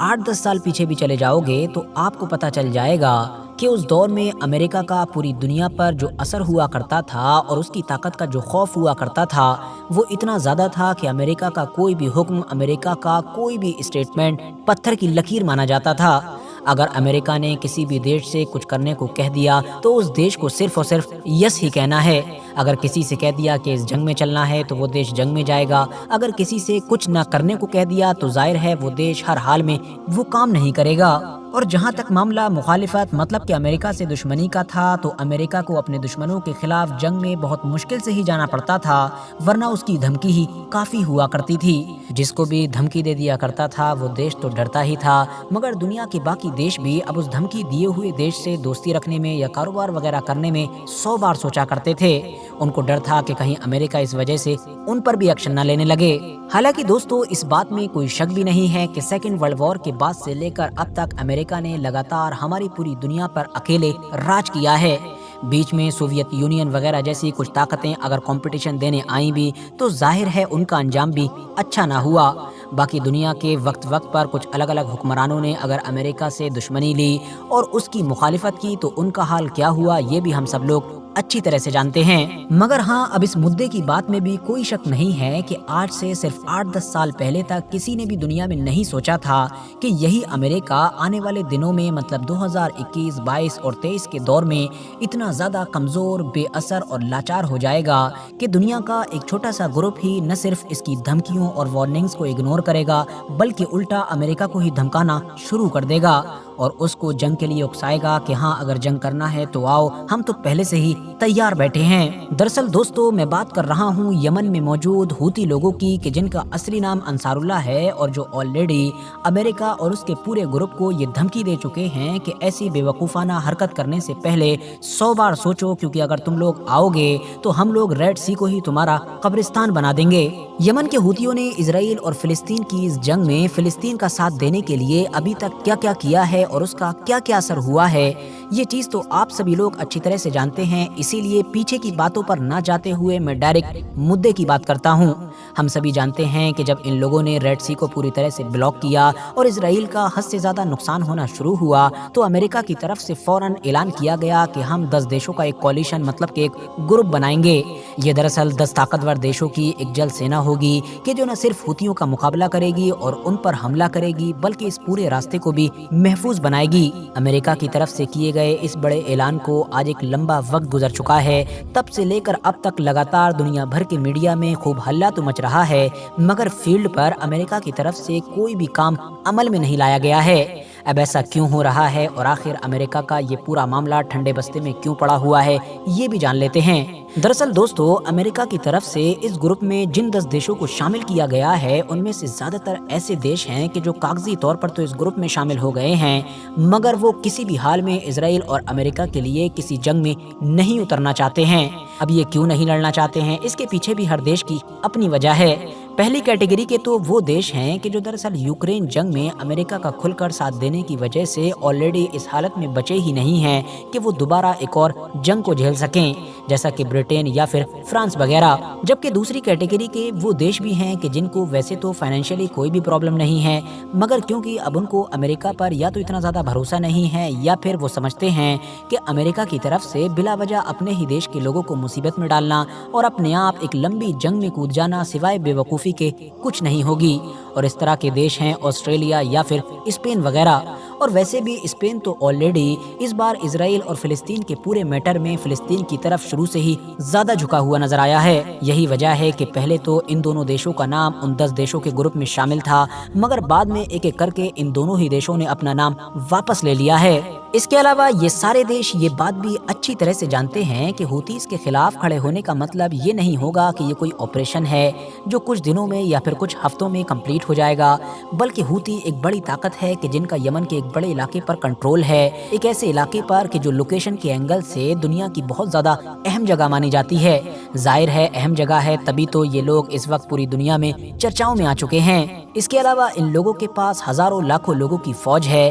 8-10 سال پیچھے بھی چلے جاؤ گے تو آپ کو پتہ چل جائے گا کہ اس دور میں امریکہ کا پوری دنیا پر جو اثر ہوا کرتا تھا اور اس کی طاقت کا جو خوف ہوا کرتا تھا وہ اتنا زیادہ تھا کہ امریکہ کا کوئی بھی حکم، امریکہ کا کوئی بھی اسٹیٹمنٹ پتھر کی لکیر مانا جاتا تھا۔ اگر امریکہ نے کسی بھی دیش سے کچھ کرنے کو کہہ دیا تو اس دیش کو صرف اور صرف یس ہی کہنا ہے۔ اگر کسی سے کہہ دیا کہ اس جنگ میں چلنا ہے تو وہ دیش جنگ میں جائے گا۔ اگر کسی سے کچھ نہ کرنے کو کہہ دیا تو ظاہر ہے وہ دیش ہر حال میں وہ کام نہیں کرے گا۔ اور جہاں تک معاملہ مخالفت مطلب کہ امریکہ سے دشمنی کا تھا تو امریکہ کو اپنے دشمنوں کے خلاف جنگ میں بہت مشکل سے ہی جانا پڑتا تھا، ورنہ اس کی دھمکی ہی کافی ہوا کرتی تھی۔ جس کو بھی دھمکی دے دیا کرتا تھا وہ دیش تو ڈرتا ہی تھا، مگر دنیا کے باقی دیش بھی اب اس دھمکی دیے ہوئے دیش سے دوستی رکھنے میں یا کاروبار وغیرہ کرنے میں 100 بار سوچا کرتے تھے۔ ان کو ڈر تھا کہ کہیں امریکہ اس وجہ سے ان پر بھی ایکشن نہ لینے لگے۔ حالانکہ دوستو اس بات میں کوئی شک بھی نہیں ہے کہ سیکنڈ ورلڈ وار کے بعد سے لے کر اب تک امریکہ نے لگاتار ہماری پوری دنیا پر اکیلے راج کیا ہے۔ بیچ میں سوویت یونین وغیرہ جیسی کچھ طاقتیں اگر کمپٹیشن دینے آئیں بھی تو ظاہر ہے ان کا انجام بھی اچھا نہ ہوا۔ باقی دنیا کے وقت پر کچھ الگ الگ حکمرانوں نے اگر امریکہ سے دشمنی لی اور اس کی مخالفت کی تو ان کا حال کیا ہوا یہ بھی ہم سب لوگ اچھی طرح سے جانتے ہیں۔ مگر ہاں، اب اس مدعے کی بات میں بھی کوئی شک نہیں ہے کہ آج سے صرف 8-10 سال پہلے تک کسی نے بھی دنیا میں نہیں سوچا تھا کہ یہی امریکہ آنے والے دنوں میں مطلب 2021، 22 اور 23 کے دور میں اتنا زیادہ کمزور، بے اثر اور لاچار ہو جائے گا کہ دنیا کا ایک چھوٹا سا گروپ ہی نہ صرف اس کی دھمکیوں اور وارننگز کو اگنور کرے گا بلکہ الٹا امریکہ کو ہی دھمکانا شروع کر دے گا اور اس کو جنگ کے لیے اکسائے گا کہ ہاں اگر جنگ کرنا ہے تو آؤ، ہم تو پہلے سے ہی تیار بیٹھے ہیں۔ دراصل دوستو میں بات کر رہا ہوں یمن میں موجود ہوتی لوگوں کی کہ جن کا اصلی نام انصار اللہ ہے اور جو آلریڈی امریکہ اور اس کے پورے گروپ کو یہ دھمکی دے چکے ہیں کہ ایسی بے وقوفانہ حرکت کرنے سے پہلے 100 بار سوچو، کیونکہ اگر تم لوگ آؤ گے تو ہم لوگ ریڈ سی کو ہی تمہارا قبرستان بنا دیں گے۔ یمن کے ہوتیوں نے اسرائیل اور فلسطین کی اس جنگ میں فلسطین کا ساتھ دینے کے لیے ابھی تک کیا کیا کیا ہے اور اس کا کیا کیا اثر ہوا ہے یہ چیز تو آپ سبھی لوگ اچھی طرح سے جانتے ہیں، اسی لیے پیچھے کی باتوں پر نہ جاتے ہوئے میں ڈائریکٹ مدعے کی بات کرتا ہوں۔ ہم سبھی جانتے ہیں کہ جب ان لوگوں نے ریڈ سی کو پوری طرح سے بلاک کیا اور اسرائیل کا حد سے زیادہ نقصان ہونا شروع ہوا تو امریکہ کی طرف سے فوراً اعلان کیا گیا کہ ہم 10 دیشوں کا ایک کولیشن مطلب کہ ایک گروپ بنائیں گے۔ یہ دراصل 10 طاقتور دیشوں کی ایک جل سینا ہوگی کہ جو نہ صرف ہوتیوں کا مقابلہ کرے گی اور ان پر حملہ کرے گی بلکہ اس پورے راستے کو بھی محفوظ بنائے گی۔ امریکہ کی طرف سے کیے گئے اس بڑے اعلان کو آج ایک لمبا وقت گزر چکا ہے، تب سے لے کر اب تک لگاتار دنیا بھر کے میڈیا میں خوب ہلہ تو مچ رہا ہے، مگر فیلڈ پر امریکہ کی طرف سے کوئی بھی کام عمل میں نہیں لایا گیا ہے۔ اب ایسا کیوں ہو رہا ہے اور آخر امریکہ کا یہ پورا معاملہ ٹھنڈے بستے میں کیوں پڑا ہوا ہے یہ بھی جان لیتے ہیں۔ دراصل دوستو امریکہ کی طرف سے اس گروپ میں جن 10 دیشوں کو شامل کیا گیا ہے ان میں سے زیادہ تر ایسے دیش ہیں کہ جو کاغذی طور پر تو اس گروپ میں شامل ہو گئے ہیں مگر وہ کسی بھی حال میں اسرائیل اور امریکہ کے لیے کسی جنگ میں نہیں اترنا چاہتے ہیں۔ اب یہ کیوں نہیں لڑنا چاہتے ہیں اس کے پیچھے بھی ہر دیش کی اپنی وجہ ہے۔ پہلی کیٹیگری کے تو وہ دیش ہیں کہ جو دراصل یوکرین جنگ میں امریکہ کا کھل کر ساتھ دینے کی وجہ سے آلریڈی اس حالت میں بچے ہی نہیں ہیں کہ وہ دوبارہ ایک اور جنگ کو جھیل سکیں، جیسا کہ برٹین یا پھر فرانس وغیرہ۔ جبکہ دوسری کیٹیگری کے وہ دیش بھی ہیں کہ جن کو ویسے تو فائنینشلی کوئی بھی پرابلم نہیں ہے مگر کیونکہ اب ان کو امریکہ پر یا تو اتنا زیادہ بھروسہ نہیں ہے یا پھر وہ سمجھتے ہیں کہ امریکہ کی طرف سے بلا وجہ اپنے ہی دیش کے لوگوں کو مصیبت میں ڈالنا اور اپنے آپ ایک لمبی جنگ میں کود جانا سوائے بے وقوفی کے کچھ نہیں ہوگی۔ اور اس طرح کے دیش ہیں آسٹریلیا یا پھر اسپین وغیرہ، اور ویسے بھی اسپین تو آلریڈی اس بار اسرائیل اور فلسطین کے پورے میٹر میں فلسطین کی طرف شروع سے ہی زیادہ جھکا ہوا نظر آیا ہے۔ یہی وجہ ہے کہ پہلے تو ان دونوں دیشوں کا نام ان 10 دیشوں کے گروپ میں شامل تھا مگر بعد میں ایک ایک کر کے ان دونوں ہی دیشوں نے اپنا نام واپس لے لیا ہے۔ اس کے علاوہ یہ سارے دیش یہ بات بھی اچھی طرح سے جانتے ہیں کہ ہوتیز کے خلاف کھڑے ہونے کا مطلب یہ نہیں ہوگا کہ یہ کوئی آپریشن ہے جو کچھ دنوں میں یا پھر کچھ ہفتوں میں کمپلیٹ ہو جائے گا، بلکہ ہوتی ایک بڑی طاقت ہے کہ جن کا یمن کے ایک بڑے علاقے پر کنٹرول ہے، ایک ایسے علاقے پر کہ جو لوکیشن کے اینگل سے دنیا کی بہت زیادہ اہم جگہ مانی جاتی ہے۔ ظاہر ہے اہم جگہ ہے تبھی تو یہ لوگ اس وقت پوری دنیا میں چرچاؤں میں آ چکے ہیں۔ اس کے علاوہ ان لوگوں کے پاس ہزاروں لاکھوں لوگوں کی فوج ہے